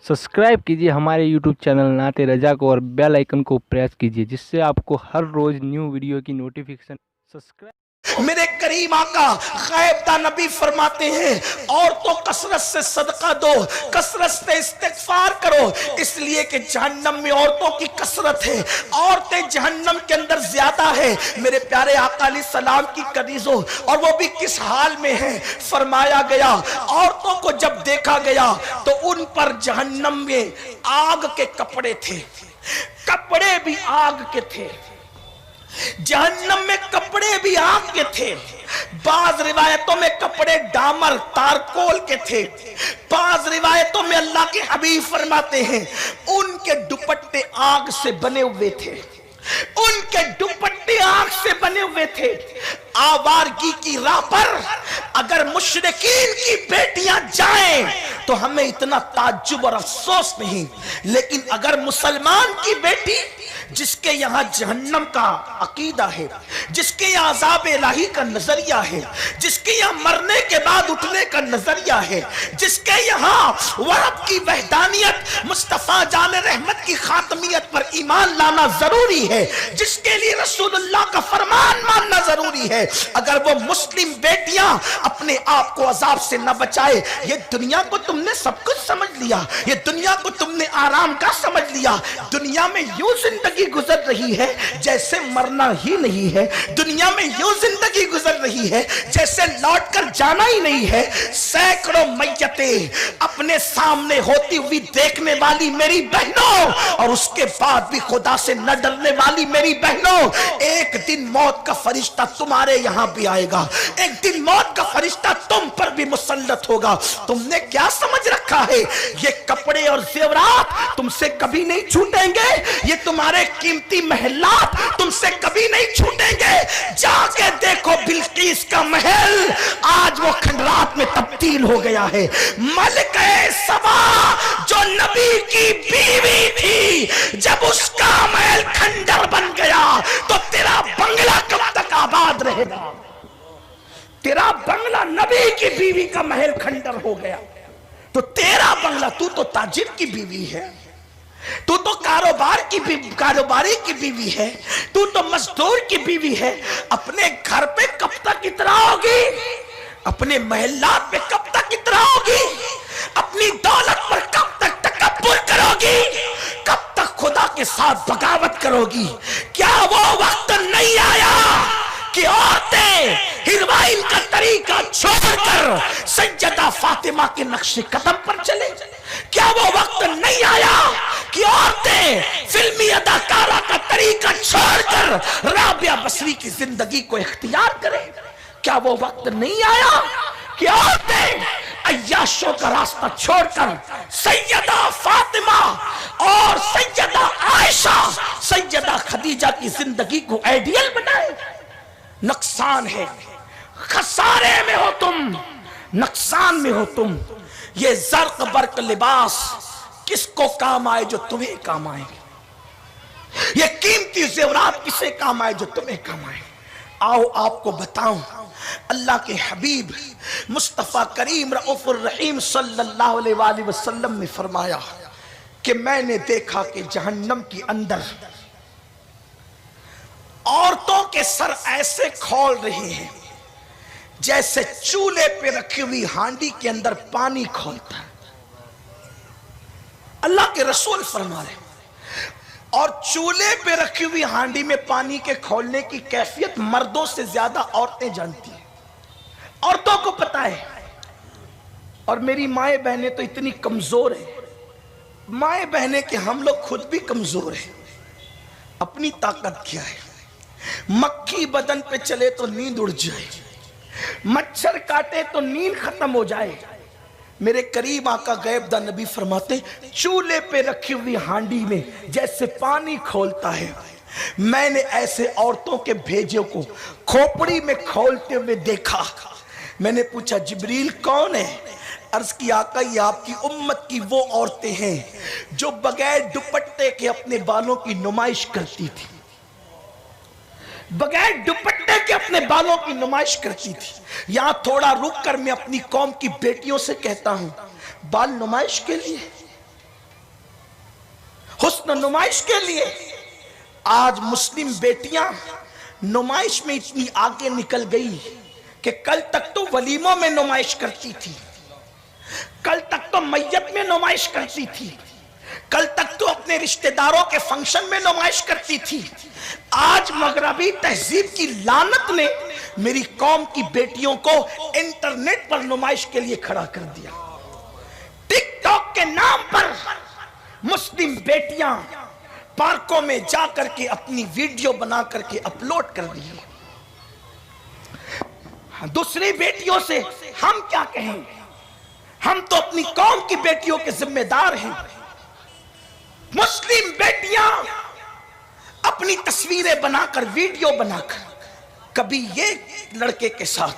Subscribe कीजिए हमारे YouTube channel नाते रजा को और बेल आइकन को प्रेस कीजिए जिससे आपको हर रोज न्यू वीडियो की नोटिफिकेशन सब्सक्राइब। मेरे करीम आका गैबदा नबी फरमाते हैं औरतों कसरत से सदका दो, कसरत से इस्तिगफार करो, इसलिए कि जहन्नम में औरतों की कसरत है, औरतें जहन्नम के अंदर ज्यादा है। मेरे प्यारे आका अलैहिस्सलाम की कनीजों, और वो भी किस हाल में है, फरमाया गया औरतों को जब देखा गया तो उन पर जहन्नम में आग के कपड़े थे, कपड़े भी आग के थे, जहन्नम में कपड़े भी आग के थे। बाज रिवायतों में कपड़े डामर तारकोल के थे, बाज रिवायतों में अल्लाह के हबीब फरमाते हैं उनके दुपट्टे आग से बने हुए थे, उनके दुपट्टे आग से बने हुए थे। आवारगी की राह पर अगर मुशरिकीन की बेटियां जाएं तो हमें इतना ताज्जुब और अफसोस नहीं, लेकिन अगर मुसलमान की बेटी जिसके यहां जहन्नम का अकीदा है, जिसके यहां अज़ाब इलाही का नजरिया है, जिसके यहां मरने के बाद उठने का नजरिया है, जिसके यहां रब की वहदानियत मुस्तफा जान रहमत की खातमियत पर ईमान लाना जरूरी है, जिसके लिए रसूलुल्लाह का फरमान मानना जरूरी है, अगर वो मुस्लिम बेटियां अपने आप को अजाब से न बचाए, ये दुनिया को तुमने सब कुछ समझ लिया, ये दुनिया को तुमने आराम का समझ लिया, दुनिया में यूं जिंदगी गुजर रही है जैसे मरना ही नहीं है, दुनिया में यूं जिंदगी गुजर रही है जैसे लौट कर जाना ही नहीं है। सैकड़ों मैयतें अपने सामने होती हुई देखने वाली मेरी बहनों, और उसके बाद भी खुदा से न डरने वाली मेरी बहनों, एक दिन मौत का फरिश्ता तुम्हारे यहां भी आएगा, एक दिन मौत का फरिश्ता तुम पर भी मुसल्लत होगा। तुमने क्या समझ रखा है ये कपड़े और जेवरात तुमसे कभी नहीं छूटेंगे, ये तुम्हारे कीमती महलात तुमसे कभी नहीं छूटेंगे। जाके देखो बिल्किस का महल आज वो खंडरात में तब्दील हो गया है। मलिके सबा जो नबी की बीवी थी, जब उसका महल खंडर बन गया तो तेरा बंगला कब तक आबाद रहेगा? तेरा बंगला नबी की बीवी का महल खंडर हो गया तो तेरा बंगला, तू तो ताजिर की बीवी है, तू तो कारोबारी की बीवी है, तू तो मजदूर की बीवी है, अपने घर पे कब तक इतराओगी? अपने महल्लात पे कब तक इतराओगी? अपनी दौलत पर कब तक तकब्बुर करोगी? कब तक खुदा के साथ बगावत करोगी? क्या वो वक्त नहीं आया कि औरतें हिरवाइन का तरीका छोड़कर सैयदा फातिमा के नक्शे कदम पर चले? क्या वो वक्त नहीं आया कि औरतें फिल्मी अदाकारा का तरीका छोड़कर राबिया बसरी की जिंदगी को इख्तियार करें? क्या वो वक्त नहीं आया कि औरतें अय्याशों का रास्ता छोड़कर सैयदा फातिमा और सैयदा आयशा, सैयदा खदीजा की जिंदगी को आइडियल बनाए? नुकसान है, खसारे में हो तुम, नुकसान में हो तुम। ये जर्क बर्क लिबास किसको काम आए जो तुम्हें काम आएंगे? ये कीमती जेवरात किसे काम आए जो तुम्हें काम आए? आओ आपको बताऊं, अल्लाह के हबीब मुस्तफा करीम रऊफुर रहीम सल्लल्लाहु अलैहि वसल्लम ने फरमाया कि मैंने देखा कि जहन्नम के अंदर औरतों के सर ऐसे खोल रहे हैं जैसे चूल्हे पे रखी हुई हांडी के अंदर पानी खोलता है। अल्लाह के रसूल फरमा रहे, और चूल्हे पे रखी हुई हांडी में पानी के खोलने की कैफियत मर्दों से ज्यादा औरतें जानती हैं, औरतों को पता है। और मेरी माए बहनें तो इतनी कमजोर है, माए बहनें के हम लोग खुद भी कमजोर हैं। अपनी ताकत क्या है? मक्खी बदन पे चले तो नींद उड़ जाए, मच्छर काटे तो नींद खत्म हो जाए। मेरे करीब आका गैबदा नबी फरमाते चूल्हे पे रखी हुई हांडी में जैसे पानी खोलता है, मैंने ऐसे औरतों के भेजे को खोपड़ी में खोलते हुए देखा। मैंने पूछा जिब्रील कौन है? अर्ज की आका ये आपकी उम्मत की वो औरतें हैं जो बगैर दुपट्टे के अपने बालों की नुमाइश करती थी, बगैर दुपट्टे के अपने बालों की नुमाइश करती थी। यहां थोड़ा रुक कर मैं अपनी कौम की बेटियों से कहता हूं, बाल नुमाइश के लिए हुस्न नुमाइश के लिए। आज मुस्लिम बेटियां नुमाइश में इतनी आगे निकल गई कि कल तक तो वलीमों में नुमाइश करती थी, कल तक तो मैयत में नुमाइश करती थी, कल तक तो अपने रिश्तेदारों के फंक्शन में नुमाइश करती थी। आज मगरबी तहजीब की लानत ने मेरी कौम की बेटियों को इंटरनेट पर नुमाइश के लिए खड़ा कर दिया। टिकटॉक के नाम पर मुस्लिम बेटियां पार्कों में जाकर के अपनी वीडियो बना करके अपलोड कर दी। दूसरी बेटियों से हम क्या कहें? हम तो अपनी कौम की बेटियों के जिम्मेदार हैं। मुस्लिम बेटियां अपनी तस्वीरें बनाकर, वीडियो बनाकर, कभी ये लड़के के साथ,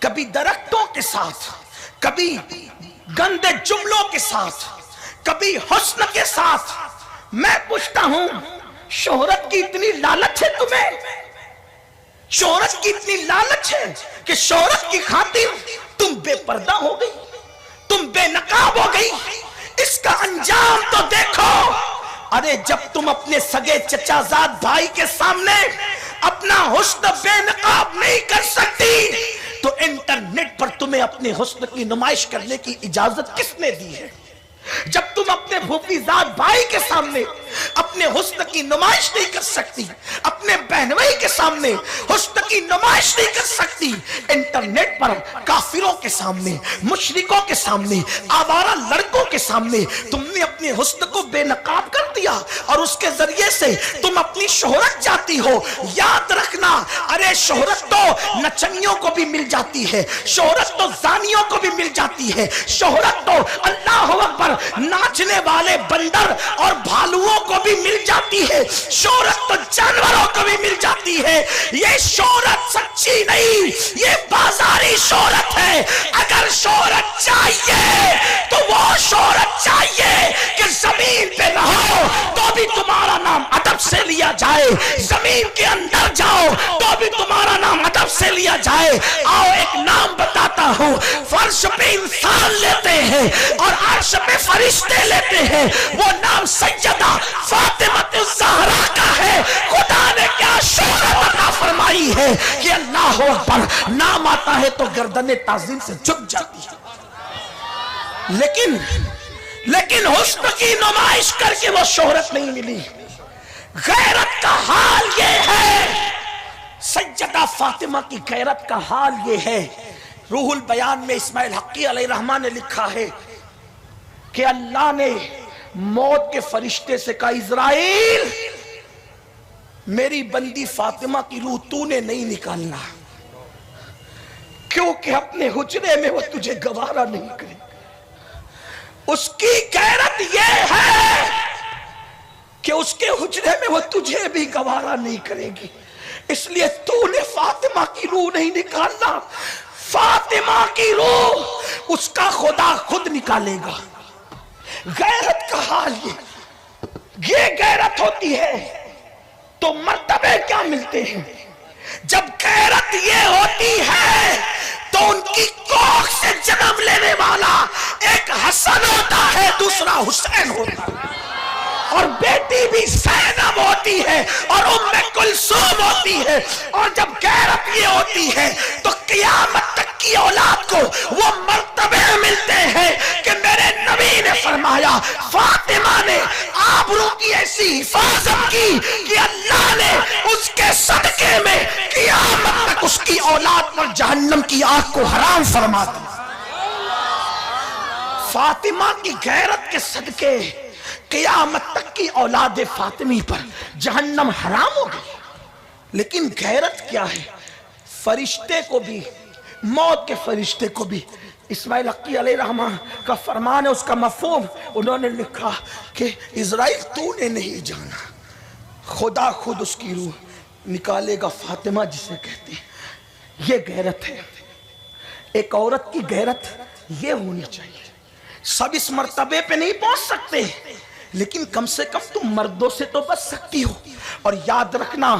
कभी दरख्तों के साथ, कभी गंदे जुमलों के साथ, कभी हुस्न के साथ। मैं पूछता हूं, शोहरत की इतनी लालच है तुम्हें? शोहरत की इतनी लालच है कि शोहरत की खातिर तुम बेपर्दा हो गई, तुम बेनकाब हो गई। इसका अंजाम तो देखो। अरे जब तुम अपने सगे चचाजाद भाई के सामने अपना हुस्न बेनकाब नहीं कर सकती, तो इंटरनेट पर तुम्हें अपने हुस्न की नुमाइश करने की इजाजत किसने दी है? जब तुम अपने फूफीजाद भाई के सामने अपने हुस्न की नुमाइश नहीं कर सकती, अपने बहन भाई के सामने हुस्न की नुमाइश नहीं कर सकती, इंटरनेट पर काफिरों के सामने, मुशरिकों के सामने, आवारा लड़कों के सामने तुमने अपने हुस्न को बेनकाब कर दिया और उसके जरिए से तुम अपनी शोहरत चाहती हो। याद रखना, अरे शोहरत तो नचनियों को भी मिल जाती है, शोहरत तो जानियों को भी मिल जाती है, शोहरत तो अल्लाह अकबर नाचने वाले बंदर और भालुओं को भी मिल जाती है, शोहरत तो जानवरों को भी मिल जाती है। ये शोहरत सच्ची नहीं, ये बाजारी शोहरत है। अगर शोहरत चाहिए तो वो शोहरत चाहिए कि जमीन पे रहो तो भी तुम्हारा नाम अदब से लिया जाए, जमीन के अंदर जाओ तो भी तुम्हारा नाम अदब से लिया जाए। आओ एक नाम बताता हूं, फर्श पे इंसान लेते हैं और अर्श पे फरिश्ते लेते हैं। वो नाम सैयदा फातिमा-तुज़-ज़हरा का है। खुदा ने क्या शोहरत अता फरमाई है कि अल्लाह अकबर नाम आता है तो गर्दने ताज़ीम से झुक जाती है। लेकिन हुस्न की नुमाइश करके वो शोहरत नहीं मिली। गैरत का हाल ये है, सैयदा फातिमा की गैरत का हाल ये है। रूहुल बयान में इस्माइल हक्की अलैहिर्रहमान ने लिखा है कि अल्लाह ने मौत के फरिश्ते से कहा, इज़राइल मेरी बंदी फातिमा की रूह तूने नहीं निकालना, क्योंकि अपने हुजरे में वो तुझे गवारा नहीं करेगी। उसकी गैरत यह है कि उसके हुजरे में वो तुझे भी गवारा नहीं करेगी, इसलिए तूने फातिमा की रूह नहीं निकालना। फातिमा की रूह उसका खुदा खुद निकालेगा। गैरत का हाल ये गैरत होती है तो मर्तबे क्या मिलते हैं। जब गैरत ये होती है तो उनकी कोख से जन्म लेने वाला एक हसन होता है, दूसरा हुसैन होता है, और बेटी भी ज़ैनब होती है और उम्मे कुलसूम होती है। और जब गैरत ये होती है तो क़यामत तक की औलाद को वो मर्तबे मिलते हैं कि मेरे नबी ने फरमाया, फातिमा ने आबरू की ऐसी हिफाजत की कि अल्लाह ने उसके सदके में क़यामत तक उसकी औलाद पर जहन्नम की आग को हराम फरमा दिया। फातिमा की गैरत के सदके क़यामत तक की औलाद फातिमी पर जहन्नम हराम हो गई। लेकिन गैरत क्या है? फरिश्ते को भी, मौत के फरिश्ते को भी, इस्माइल हक्की अलैहिर्रहमान का फरमान है, उसका मफ़हूम उन्होंने लिखा कि इज़राइल तूने नहीं जाना, खुदा खुद उसकी रूह निकालेगा, फातिमा जिसे कहते हैं। ये गैरत है। एक औरत की गैरत ये होनी चाहिए। सब इस मर्तबे पे नहीं पहुंच सकते, लेकिन कम से कम तुम मर्दों से तो बच सकती हो। और याद रखना,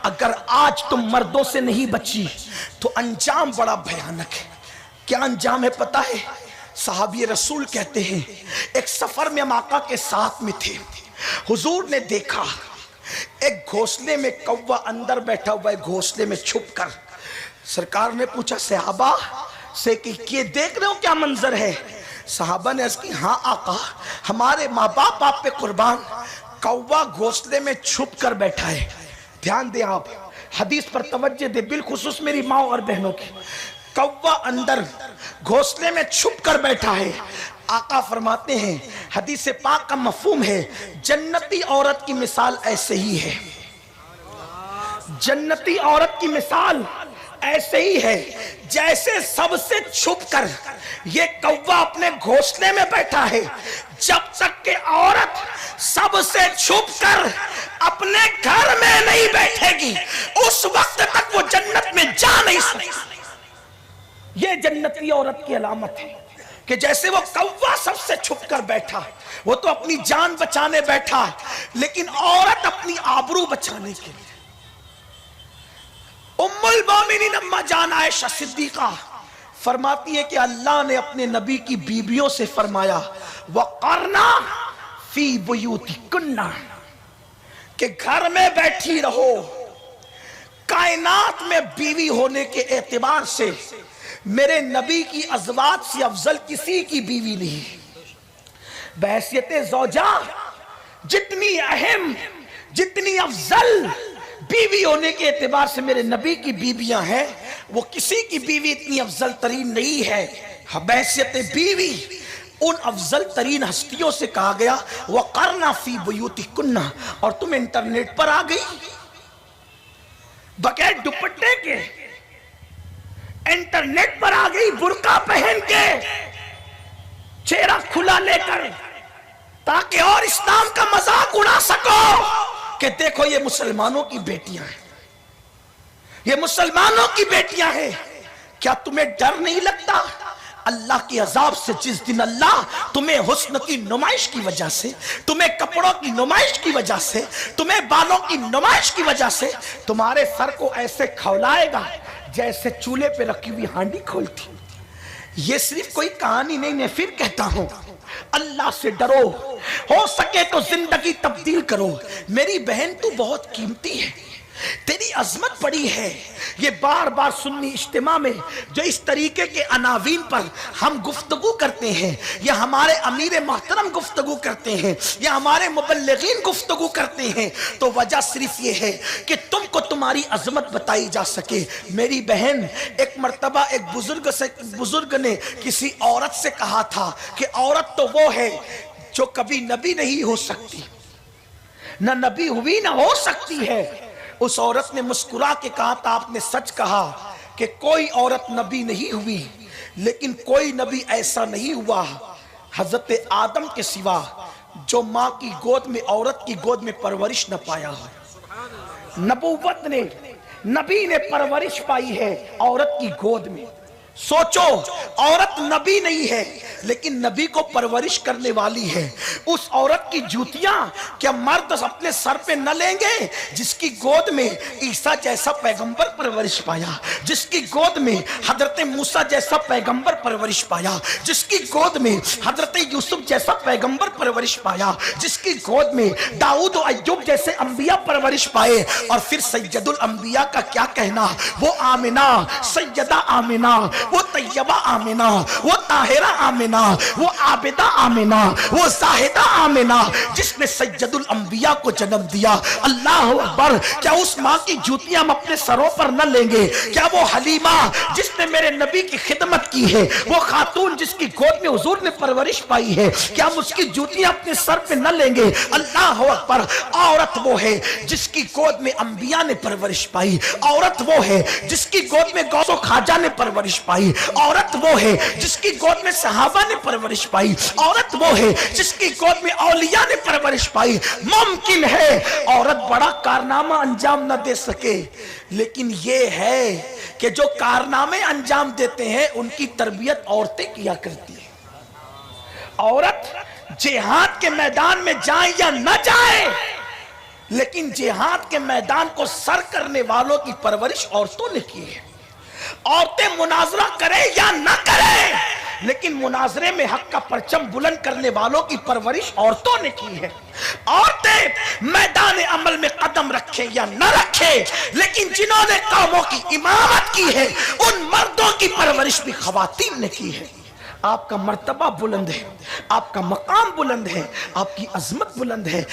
अगर आज तुम मर्दों से नहीं बची तो अंजाम बड़ा भयानक है। क्या अंजाम है पता है? सहाबी रसूल कहते हैं, एक सफर में हम आका के साथ में थे हुजूर ने देखा एक घोंसले में कौवा अंदर बैठा हुआ है, घोंसले में छुपकर। सरकार ने पूछा सहाबा से कि ये देख रहे हो क्या मंजर है? सहाबा ने अर्ज की, हाँ आका, हमारे माँ बाप आप पे कुर्बान, कौवा घोंसले में छुप कर बैठा है। ध्यान दें आप, हदीस पर तवज्जो दे, बिलखुसूस मेरी माँ और बहनों की। कौवा अंदर घोंसले में छुप कर बैठा है। आका फरमाते हैं, हदीस पाक का मफहूम है, जन्नती औरत की मिसाल ऐसे ही है। जन्नती औरत की मिसाल ऐसे ही है जैसे सबसे छुपकर ये कौवा अपने घोंसले में बैठा है। जब तक के औरत सबसे छुपकर अपने घर में नहीं बैठेगी, उस वक्त तक वो जन्नत में जा नहीं सकती। ये जन्नती औरत की अलामत है कि जैसे वो कौवा सबसे छुपकर बैठा, वो तो अपनी जान बचाने बैठा, लेकिन औरत अपनी आबरू बचाने के लिए। उम्मुल मोमिनीन अम्मा जान आयशा सिद्दीका फरमाती है कि अल्लाह ने अपने नबी की बीबियों से फरमाया, वक़रना फी बुयूतिकुन्ना, कि घर में बैठी रहो। कायनात में बीवी होने के एतबार से मेरे नबी की अज़वाज से अफजल किसी की बीवी नहीं। बहैसियत ज़ौजा जितनी अहम, जितनी अफजल बीवी होने के एतबार से मेरे नबी की बीवियां हैं, वो किसी की बीवी इतनी अफजल तरीन नहीं है। बहैसियत बीवी उन अफजल तरीन हस्तियों से कहा गया, वक़रना फी बुयूतिकुन्ना, और तुम इंटरनेट पर आ गई बगैर दुपट्टे के, इंटरनेट पर आ गई बुर्का पहन के, चेहरा खुला लेकर, ताकि और इस्लाम का मजाक उड़ा सको कि देखो ये मुसलमानों की बेटियां हैं, ये मुसलमानों की बेटियां हैं। क्या तुम्हें डर नहीं लगता अल्लाह के अजाब से? जिस दिन अल्लाह तुम्हें हुस्न की नुमाइश की वजह से, तुम्हें कपड़ों की नुमाइश की वजह से, तुम्हें बालों की नुमाइश की वजह से तुम्हारे सर को ऐसे खौलाएगा जैसे चूल्हे पे रखी हुई हांडी खोलती। ये सिर्फ कोई कहानी नहीं, मैं फिर कहता हूं, अल्लाह से डरो, हो सके तो जिंदगी तब्दील करो। मेरी बहन तू बहुत कीमती है, तेरी अजमत बड़ी है। ये बार बार सुन्नी इज्तिमा में जो इस तरीके के अनावीन पर हम गुफ्तगू करते हैं, या हमारे अमीर मोहतरम गुफ्तगू करते हैं, या हमारे मुबल्लिगीन गुफ्तगू करते हैं, तो वजह सिर्फ ये है कि तुमको तुम्हारी अजमत बताई जा सके। मेरी बहन, एक मर्तबा एक बुजुर्ग ने किसी औरत से कहा था कि औरत तो वो है जो कभी नबी नहीं हो सकती, ना नबी हुई ना हो सकती है। उस औरत ने मुस्कुरा के कहा था, आपने सच कहा कि कोई औरत नबी नहीं हुई, लेकिन कोई नबी ऐसा नहीं हुआ हजरत आदम के सिवा जो माँ की गोद में, औरत की गोद में परवरिश न पाया हो। नबूवत ने, नबी ने परवरिश पाई है औरत की गोद में। सोचो, औरत नबी नहीं है लेकिन नबी को परवरिश करने वाली है। उस औरत की जूतियां क्या मर्द अपने सर पे न लेंगे जिसकी गोद में ईसा जैसा पैगंबर परवरिश पाया, जिसकी गोद में हजरत मूसा जैसा पैगंबर परवरिश पाया, जिसकी गोद में हजरत यूसुफ जैसा पैगंबर परवरिश पाया, जिसकी गोद में दाऊद और अय्यूब जैसे अंबिया परवरिश पाए। और फिर सैयदुल अंबिया का क्या कहना, वो आमिना, सैयदा आमिना, वो तैयबा आमिना, वो ताहिरा आमिना, वो आबिदा आमिना, वो जाहिदा आमिना, जिसने सैयदुल अंबिया को जन्म दिया। अल्लाह अकबर। क्या उस माँ की जूतियां हम अपने सरों पर न लेंगे? क्या वो हलीमा जिसने मेरे नबी की खिदमत की है, वो खातून जिसकी गोद में हुजूर ने परवरिश पाई है, क्या हम उसकी जूतियां अपने सर पे न लेंगे? अल्लाह अकबर। औरत वो है जिसकी गोद में अंबिया ने परवरिश पाई, औरत वो है जिसकी गोद में गौसो खाजा ने परवरिश पाई, औरत वो है जिसकी गोद में सहाबा ने परवरिश पाई, औरत वो है जिसकी गोद में औलिया ने परवरिश पाई। मुमकिन है औरत बड़ा कारनामा अंजाम न दे सके, लेकिन ये है कि जो कारनामे अंजाम देते हैं उनकी तरबियत औरतें किया करती है। औरत जिहाद के मैदान में जाए या न जाए, लेकिन जिहाद के मैदान को सर करने वालों की परवरिश औरतों ने की है। औरतें मुनाजरा करें या न करें, लेकिन मुनाजरे में हक का परचम बुलंद करने वालों की परवरिश औरतों ने की है। औरतें मैदान अमल में कदम रखें या न रखें, लेकिन जिन्होंने कौमों की इमामत की है उन मर्दों की परवरिश भी खवातीन ने की है। आपका मर्तबा बुलंद है, आपका मकाम बुलंद है, आपकी अजमत बुलंद है।